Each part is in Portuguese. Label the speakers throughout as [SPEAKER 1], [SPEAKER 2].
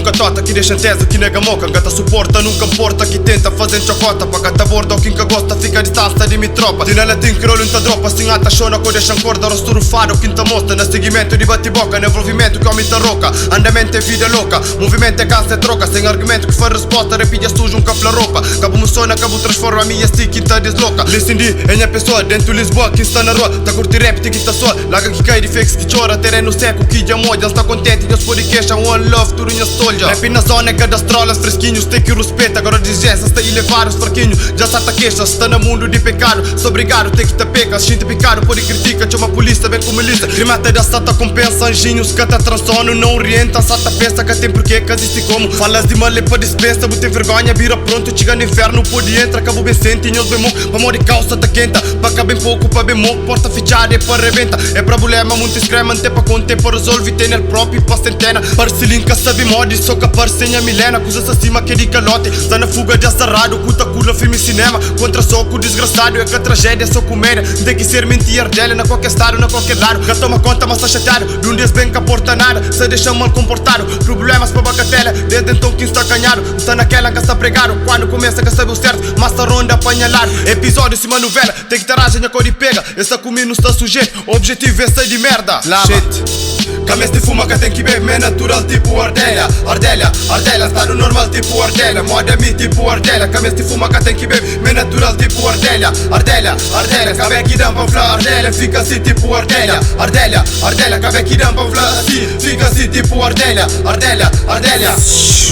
[SPEAKER 1] nunca tota, que deixa tesa, que nega moca. Gata suporta, nunca porta, que tenta fazer chacota. Pra gata borda, ou quem que gosta, fica a distância de mi tropa. Dinela tem que rolho, dropa, assim ata chona, co deixa corda, rosturo fado, quinta mostra. Na seguimento de bate-boca, no envolvimento que aumenta roca. Andamento é vida louca, movimento é cansa, é troca. Sem argumento que faz resposta, repide sujo, um café roupa. Cabo emociona, cabo transforma a minha stick, quinta desloca. Listen di, é minha pessoa, dentro de Lisboa, quem está na rua. Tá curti rap, tem que tá só. Laga que cai de fakes que chora, terreno seco, que já moja. Está contente, Deus pode queixar, one love, turinha soldier. Rap na zona é cada estrolas, fresquinhos, tem que respeito. Agora diz essa, está a levar os fraquinhos. Já salta queixa, está no mundo de pecado. Sou obrigado, tem que te peca, gente picado, pode critica, chama a polícia, vem com milícia. Rimata da sata compensa, anjinhos, cata transtorno, não orienta, sata pensa que tem porquê, que existe como. Falas de malê pra dispensa, botem vergonha, vira pronto, chega no inferno, pode entra, cabo bem sente, nós bem moco, pra morrer calça, tá quenta, pra cá bem pouco, pra bem moco, porta fechada, é pra rebenta, é problema, muito escrema, tem pra conter, pra resolver, tem nel próprio, pra centena, parcelinca, sabe mode, só que parceria milena, coisa acima que de calote, tá na fuga de azarrado, cuta cula, filme cinema, contra soco, desgraçado, é que a tragédia é só comédia, tem que ser mentira dela, na qualquer estado, na qualquer lado, já toma conta, mas tá chateado, de um dia bem que aporta nada, se deixa mal comportado, problemas pra bagatela, desde então quem está ganhado, está naquela que está pregado, quando começa que sabe o certo, mas tá ronda apanhalado, episódio cima novela, tem que ter a gente cor e pega, essa comida não está sujeito, o objetivo é sair de merda, lava. Shit. Cameste fuma que tem que beber, é natural tipo Ardelha. Ardelha, Ardelha, está no normal tipo Ardelha. Moda mi tipo Ardelha. Cameste fuma que tem que beber, é natural tipo Ardelha. Ardelha, Ardelha, cabe aqui dá pra falar Ardelha, fica assim tipo Ardelha. Ardelha, Ardelha, cabe aqui dá pra falar assim, fica assim tipo Ardelha. Ardelha, Ardelha.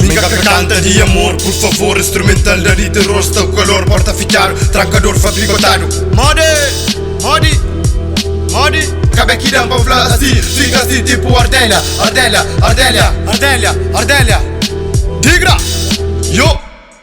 [SPEAKER 1] Minha que canta de amor, por favor, instrumental da de rosto, color, porta fichado, trancador fabricotado. Mode, mode, mode. Cabe aqui dá pra falar assim, fica assim tipo Ardelha. Ardelha, Ardelha, Ardelha, Ardelha. Tigra, yo.